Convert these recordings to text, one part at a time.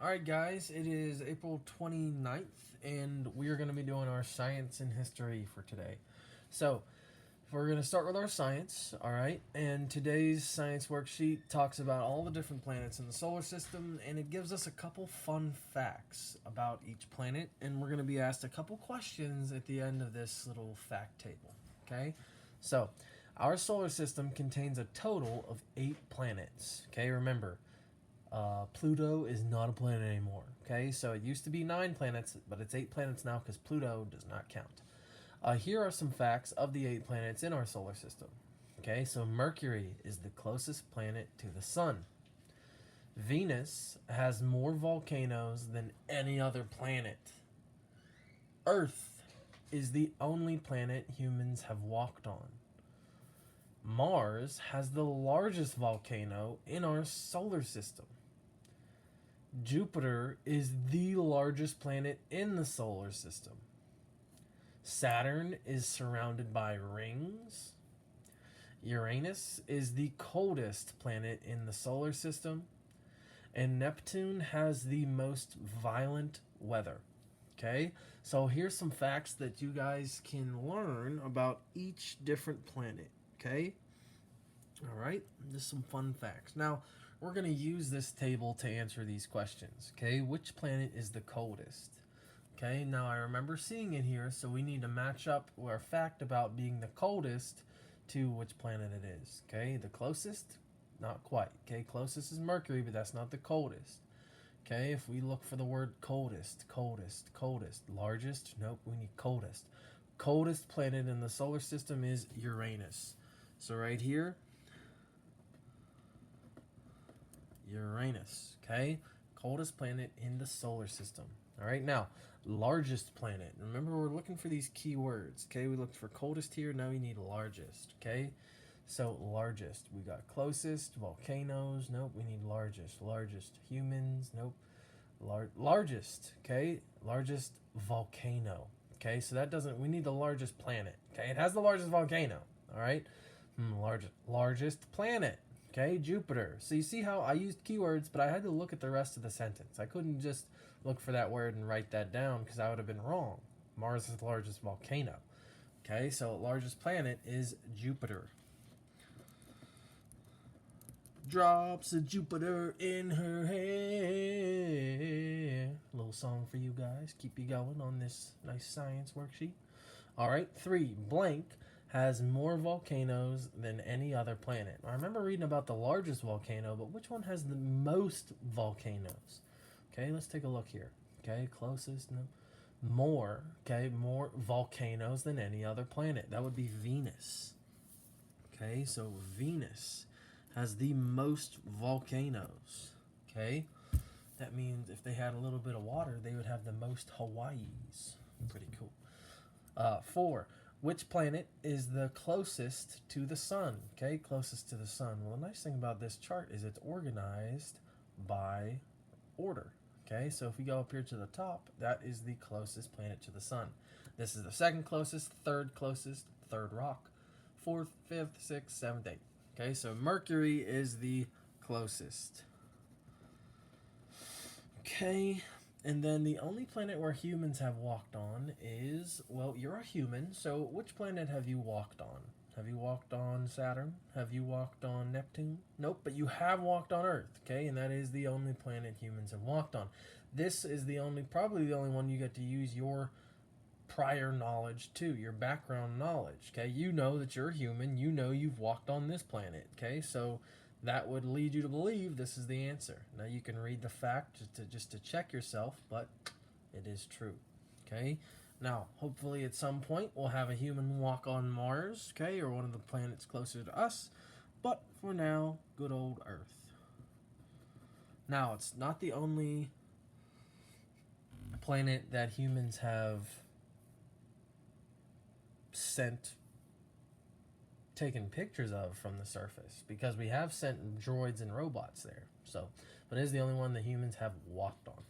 Alright guys, it is April 29th and we are going to be doing our science and history for today. So, we're going to start with our science, alright? And today's science worksheet talks about all the different planets in the solar system, and it gives us a couple fun facts about each planet, and we're going to be asked a couple questions at the end of this little fact table, okay? So, our solar system contains a total of 8 planets, okay? Remember, Pluto is not a planet anymore. Okay, so it used to be 9 planets, but it's 8 planets now because Pluto does not count. Here are some facts of the 8 planets in our solar system. Okay, so Mercury is the closest planet to the sun. Venus has more volcanoes than any other planet. Earth is the only planet humans have walked on. Mars has the largest volcano in our solar system. Jupiter is the largest planet in the solar system. Saturn is surrounded by rings. Uranus is the coldest planet in the solar system. And Neptune has the most violent weather. Okay, so here's some facts that you guys can learn about each different planet. Okay, all right, just some fun facts. Now, we're going to use this table to answer these questions. Okay, which planet is the coldest? Okay, now I remember seeing it here, so we need to match up our fact about being the coldest to which planet it is. Okay, the closest? Not quite. Okay, closest is Mercury, but that's not the coldest. Okay, if we look for the word coldest, largest, nope, we need coldest. Coldest planet in the solar system is Uranus. So right here, Uranus, okay? Coldest planet in the solar system. All right, now, largest planet. Remember, we're looking for these keywords, okay? We looked for coldest here, now we need largest, okay? So, largest. We got closest, volcanoes, nope, we need largest. Largest, humans, nope. Largest, okay? Largest volcano, okay? So that doesn't, we need the largest planet, okay? It has the largest volcano, all right? Largest planet. Okay, Jupiter. So you see how I used keywords, but I had to look at the rest of the sentence. I couldn't just look for that word and write that down because I would have been wrong. Mars is the largest volcano. Okay, so largest planet is Jupiter. Drops of Jupiter in her hair. Little song for you guys. Keep you going on this nice science worksheet. All right, 3. Blank has more volcanoes than any other planet. I remember reading about the largest volcano, but which one has the most volcanoes? Okay, let's take a look here. Okay, closest, no. More, okay, more volcanoes than any other planet. That would be Venus. Okay, so Venus has the most volcanoes. Okay, that means if they had a little bit of water, they would have the most Hawaiis. Pretty cool. 4. Which planet is the closest to the sun? Okay, closest to the sun. Well, the nice thing about this chart is it's organized by order. Okay, so if we go up here to the top, that is the closest planet to the sun. This is the second closest, third rock, 4th, 5th, 6th, 7th, 8th. Okay, so Mercury is the closest. Okay, and then the only planet where humans have walked on is, well, you're a human, so which planet have you walked on? Have you walked on Saturn? Have you walked on Neptune? Nope, but you have walked on Earth, okay? And that is the only planet humans have walked on. This is probably the only one you get to use your prior knowledge to, your background knowledge, okay? You know that you're a human, you know you've walked on this planet, okay? So that would lead you to believe this is the answer. Now you can read the fact just to check yourself, but it is true. Okay. Now, hopefully at some point we'll have a human walk on Mars, okay, or one of the planets closer to us. But for now, good old Earth. Now, it's not the only planet that humans have taken pictures of from the surface, because we have sent droids and robots there. So, but it is the only one that humans have walked on.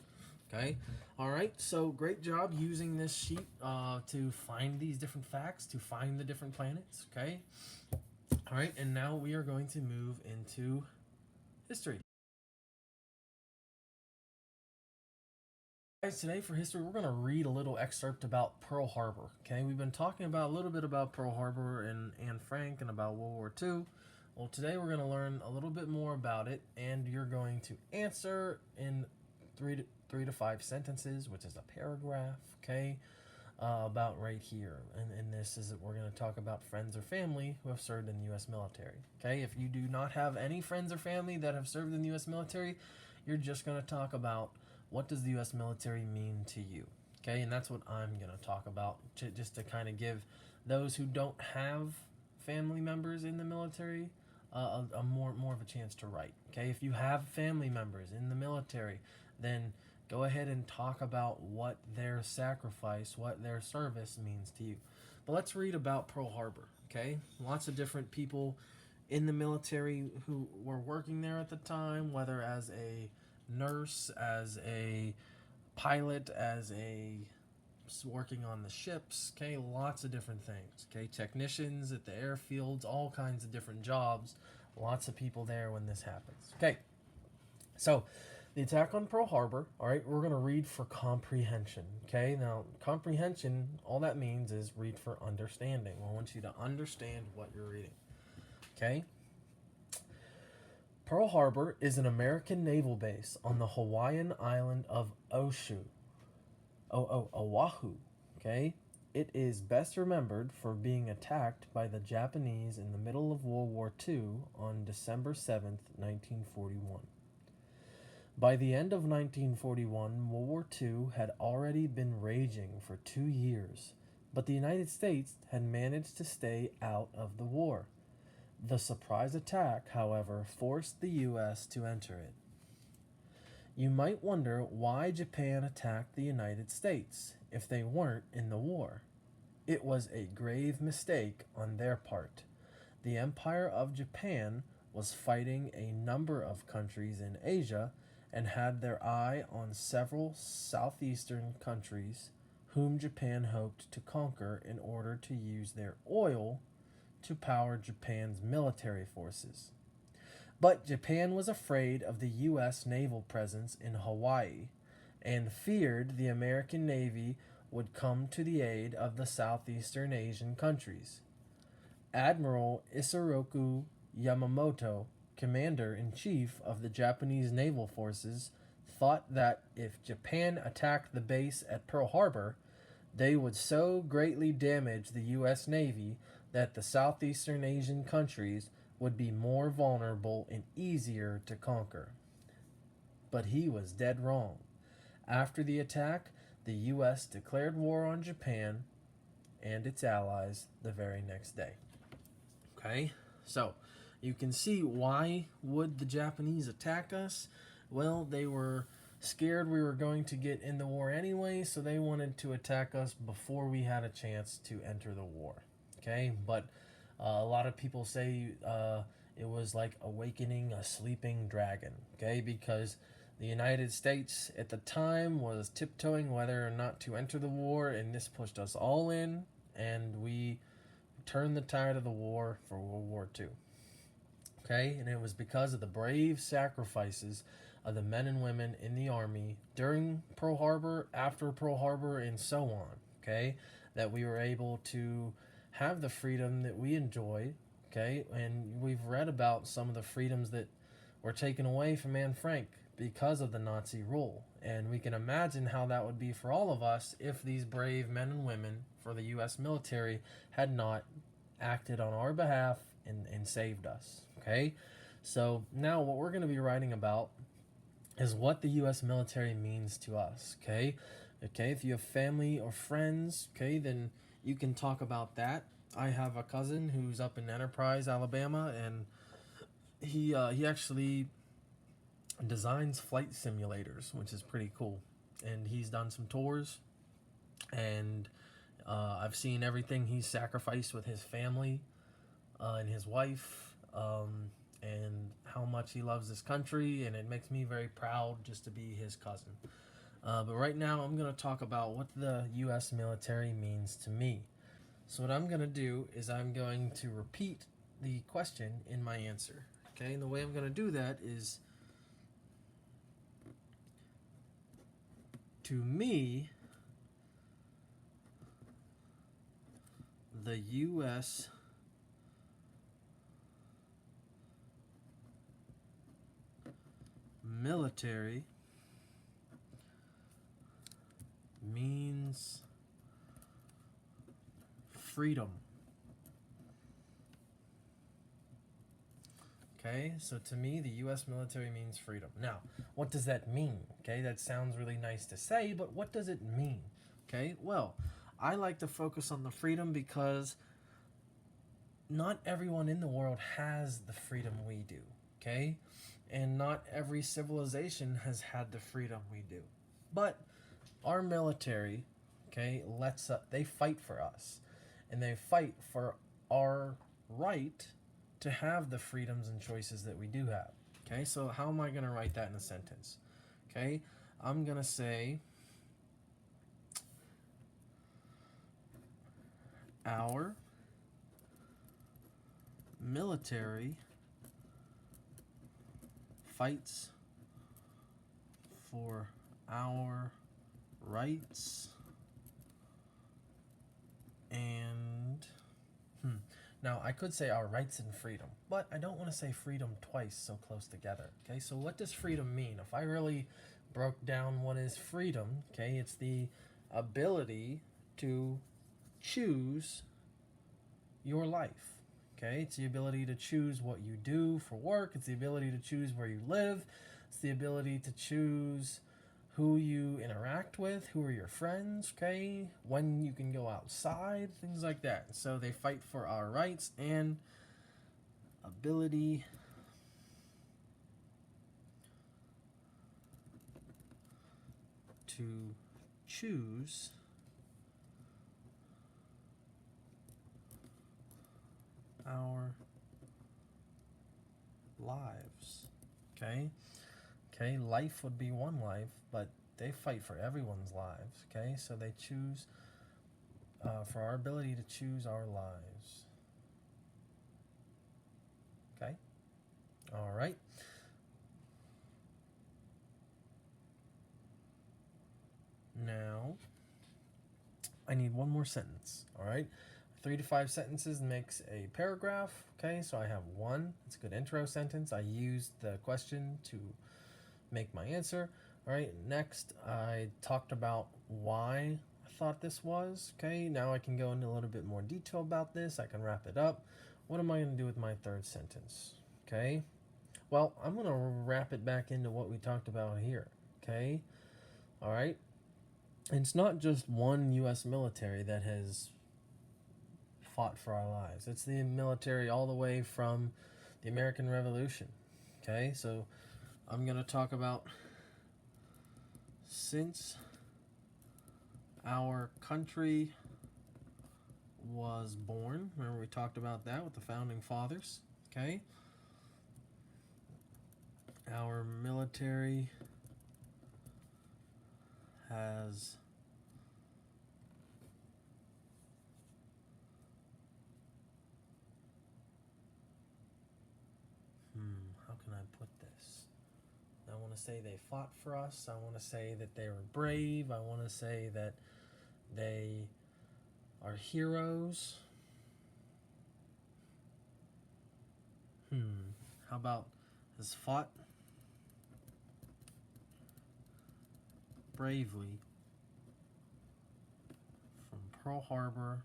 Okay, all right, so great job using this sheet to find these different facts, to find the different planets. Okay, all right, and now we are going to move into history. Guys, today for history, we're going to read a little excerpt about Pearl Harbor. Okay, we've been talking about a little bit about Pearl Harbor and Anne Frank and about World War II. Well, today we're going to learn a little bit more about it, and you're going to answer in three to five sentences, which is a paragraph. Okay, about right here. And this is that we're going to talk about friends or family who have served in the U.S. military. Okay, if you do not have any friends or family that have served in the U.S. military, you're just going to talk about what does the U.S. military mean to you. Okay, and that's what I'm going to talk about, just to kind of give those who don't have family members in the military a more of a chance to write. Okay, if you have family members in the military, then go ahead and talk about what their sacrifice, what their service means to you. But let's read about Pearl Harbor. Okay, lots of different people in the military who were working there at the time, whether as a nurse, as a pilot, as a working on the ships. Okay, lots of different things. Okay, technicians at the airfields, all kinds of different jobs. Lots of people there when this happens. Okay, so the attack on Pearl Harbor. All right, we're going to read for comprehension. Okay, now comprehension, all that means is read for understanding. I want you to understand what you're reading. Okay. Pearl Harbor is an American naval base on the Hawaiian island of Oahu. Okay, it is best remembered for being attacked by the Japanese in the middle of World War II on December 7th, 1941. By the end of 1941, World War II had already been raging for 2 years, but the United States had managed to stay out of the war. The surprise attack, however, forced the U.S. to enter it. You might wonder why Japan attacked the United States if they weren't in the war. It was a grave mistake on their part. The Empire of Japan was fighting a number of countries in Asia and had their eye on several southeastern countries whom Japan hoped to conquer in order to use their oil to power Japan's military forces. But Japan was afraid of the U.S. naval presence in Hawaii and feared the American Navy would come to the aid of the Southeastern Asian countries. Admiral Isoroku Yamamoto, commander-in-chief of the Japanese naval forces, thought that if Japan attacked the base at Pearl Harbor, they would so greatly damage the U.S. Navy that the Southeastern Asian countries would be more vulnerable and easier to conquer. But he was dead wrong. After the attack, the U.S. declared war on Japan and its allies the very next day. Okay, so you can see why would the Japanese attack us? Well, they were scared we were going to get in the war anyway, so they wanted to attack us before we had a chance to enter the war. Okay, but a lot of people say it was like awakening a sleeping dragon. Okay, because the United States at the time was tiptoeing whether or not to enter the war, and this pushed us all in, and we turned the tide of the war for World War II. Okay, and it was because of the brave sacrifices of the men and women in the Army during Pearl Harbor, after Pearl Harbor, and so on. Okay, that we were able to have the freedom that we enjoy. Okay, and we've read about some of the freedoms that were taken away from Anne Frank because of the Nazi rule. And we can imagine how that would be for all of us if these brave men and women for the U.S. military had not acted on our behalf and saved us. Okay, so now what we're going to be writing about is what the U.S. military means to us. Okay, if you have family or friends, okay, then you can talk about that. I have a cousin who's up in Enterprise, Alabama, and he actually designs flight simulators, which is pretty cool. And he's done some tours, and I've seen everything he's sacrificed with his family and his wife, and how much he loves this country, and it makes me very proud just to be his cousin. But right now I'm going to talk about what the U.S. military means to me. So what I'm going to do is I'm going to repeat the question in my answer. Okay, and the way I'm going to do that is to me, the U.S. military means freedom. Okay, so to me, the U.S. military means freedom. Now, what does that mean? Okay, that sounds really nice to say, but what does it mean? Okay, well, I like to focus on the freedom because not everyone in the world has the freedom we do. Okay, and not every civilization has had the freedom we do. But our military, okay, they fight for us, and they fight for our right to have the freedoms and choices that we do have. Okay, so how am I going to write that in a sentence? Okay, I'm going to say our military fights for our rights and now I could say our rights and freedom, but I don't want to say freedom twice so close together. Okay, so what does freedom mean? If I really broke down what is freedom, okay, it's the ability to choose your life. Okay, it's the ability to choose what you do for work. It's the ability to choose where you live. It's the ability to choose who you interact with, who are your friends, okay, when you can go outside, things like that. So they fight for our rights and ability to choose our lives. Okay, life would be one life, but they fight for everyone's lives. Okay, so they choose for our ability to choose our lives. Okay, all right. Now I need one more sentence. All right, 3 to 5 sentences makes a paragraph. Okay, so I have one. It's a good intro sentence. I used the question to make my answer. All right, next I talked about why I thought this was. Okay, now I can go into a little bit more detail about this. I can wrap it up. What am I going to do with my third sentence? Okay, well, I'm going to wrap it back into what we talked about here. Okay, all right. And it's not just one U.S. military that has fought for our lives. It's the military all the way from the American Revolution. Okay, so I'm going to talk about since our country was born. Remember we talked about that with the founding fathers. Okay, our military has how can I put this? I want to say they fought for us. I want to say that they were brave. I want to say that they are heroes. How about has fought bravely from Pearl Harbor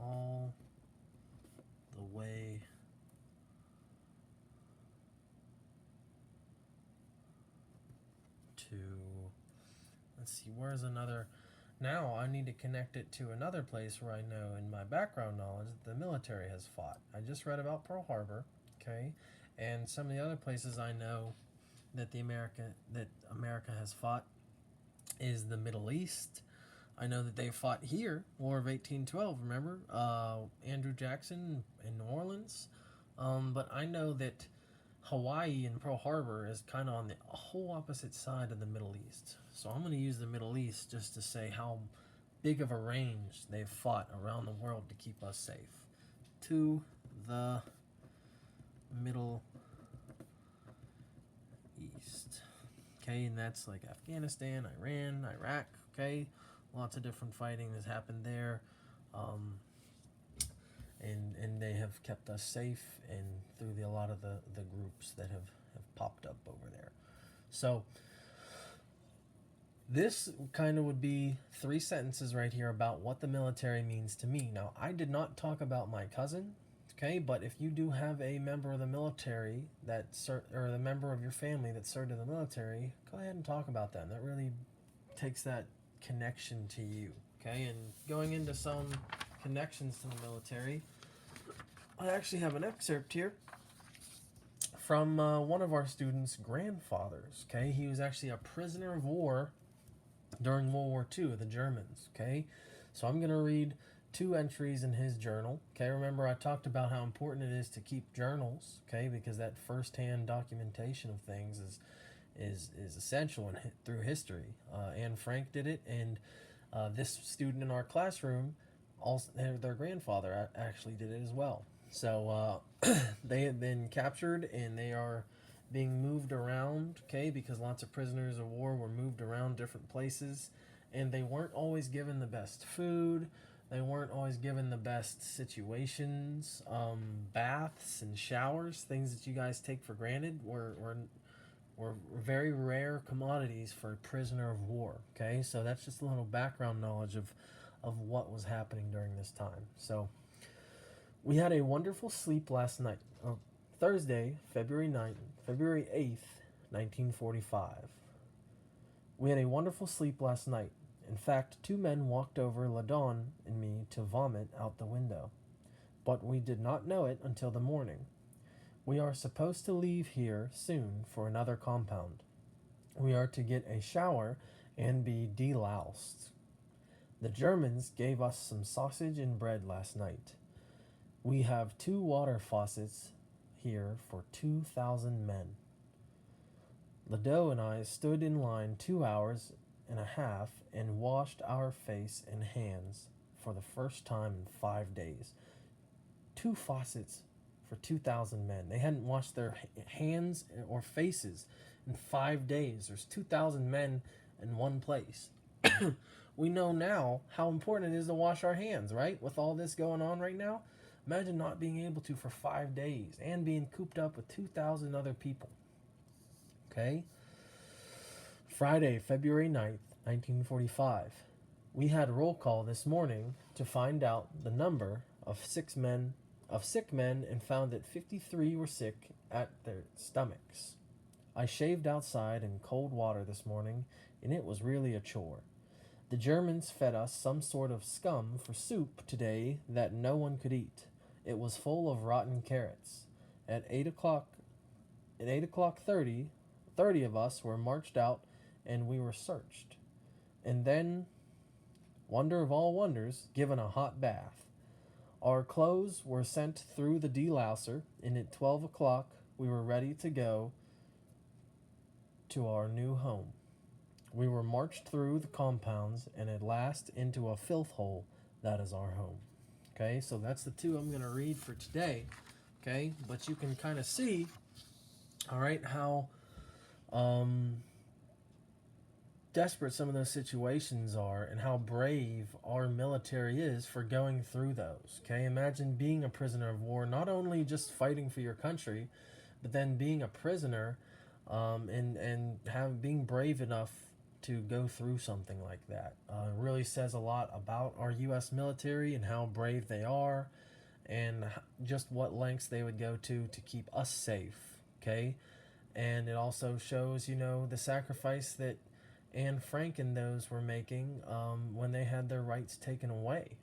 all the way to, let's see, where's another, now I need to connect it to another place where I know in my background knowledge that the military has fought. I just read about Pearl Harbor, okay, and some of the other places I know that America has fought is the Middle East. I know that they fought here, War of 1812, remember? Andrew Jackson in New Orleans. But I know that Hawaii and Pearl Harbor is kind of on the whole opposite side of the Middle East. So I'm going to use the Middle East just to say how big of a range they've fought around the world to keep us safe. To the Middle East. Okay, and that's like Afghanistan, Iran, Iraq. Okay, lots of different fighting has happened there. And they have kept us safe and through a lot of the groups that have popped up over there. So this kind of would be 3 sentences right here about what the military means to me. Now, I did not talk about my cousin, okay, but if you do have a member of the military or the member of your family that served in the military, go ahead and talk about them. That really takes that connection to you, okay? And going into some connections to the military, I actually have an excerpt here from one of our students' grandfathers, okay? He was actually a prisoner of war during World War II, the Germans, okay? So I'm going to read 2 entries in his journal, okay? Remember, I talked about how important it is to keep journals, okay? Because that first-hand documentation of things is essential through history. Anne Frank did it, and this student in our classroom, also their grandfather actually did it as well. So they have been captured, and they are being moved around, okay, because lots of prisoners of war were moved around different places, and they weren't always given the best food. They weren't always given the best situations. Baths and showers, things that you guys take for granted, were very rare commodities for a prisoner of war, okay? So that's just a little background knowledge of what was happening during this time. So we had a wonderful sleep last night. Thursday, February 8th, 1945. We had a wonderful sleep last night. In fact, 2 men walked over Ladon and me to vomit out the window. But we did not know it until the morning. We are supposed to leave here soon for another compound. We are to get a shower and be deloused. The Germans gave us some sausage and bread last night. We have 2 water faucets here for 2,000 men. Ladeau and I stood in line 2 hours and a half and washed our face and hands for the first time in 5 days. 2 faucets for 2,000 men. They hadn't washed their hands or faces in 5 days. There's 2,000 men in one place. We know now how important it is to wash our hands, right? With all this going on right now. Imagine not being able to for 5 days and being cooped up with 2,000 other people. Okay? Friday, February 9th, 1945. We had roll call this morning to find out the number of sick men and found that 53 were sick at their stomachs. I shaved outside in cold water this morning, and it was really a chore. The Germans fed us some sort of scum for soup today that no one could eat. It was full of rotten carrots. At 8:30, 30 of us were marched out and we were searched. And then, wonder of all wonders, given a hot bath. Our clothes were sent through the delouser, and at 12 o'clock we were ready to go to our new home. We were marched through the compounds and at last into a filth hole that is our home. Okay, so that's the 2 I'm going to read for today. Okay, but you can kind of see, all right, how desperate some of those situations are and how brave our military is for going through those. Okay, imagine being a prisoner of war, not only just fighting for your country, but then being a prisoner and being brave enough to go through something like that. Really says a lot about our U.S. military and how brave they are and just what lengths they would go to keep us safe, okay? And it also shows, the sacrifice that Anne Frank and those were making when they had their rights taken away.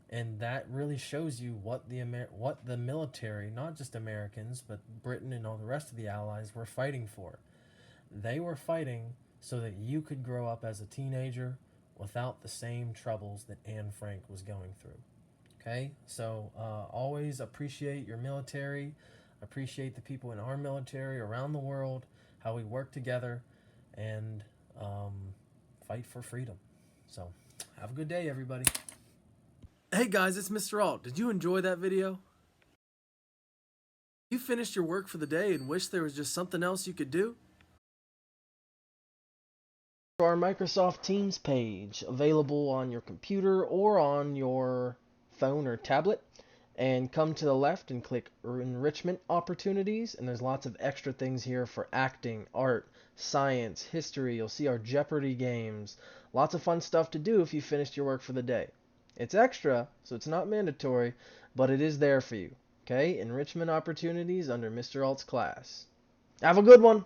And that really shows you what the military, not just Americans, but Britain and all the rest of the Allies were fighting for. They were fighting so that you could grow up as a teenager without the same troubles that Anne Frank was going through. Okay? So always appreciate your military, appreciate the people in our military around the world, how we work together, and fight for freedom. So have a good day, everybody. Hey guys, it's Mr. Alt. Did you enjoy that video? You finished your work for the day and wish there was just something else you could do? Our Microsoft Teams page, available on your computer or on your phone or tablet. And come to the left and click Enrichment Opportunities, and there's lots of extra things here for acting, art, science, history. You'll see our Jeopardy games. Lots of fun stuff to do if you finished your work for the day. It's extra, so it's not mandatory, but it is there for you. Okay? Enrichment Opportunities under Mr. Alt's class. Have a good one!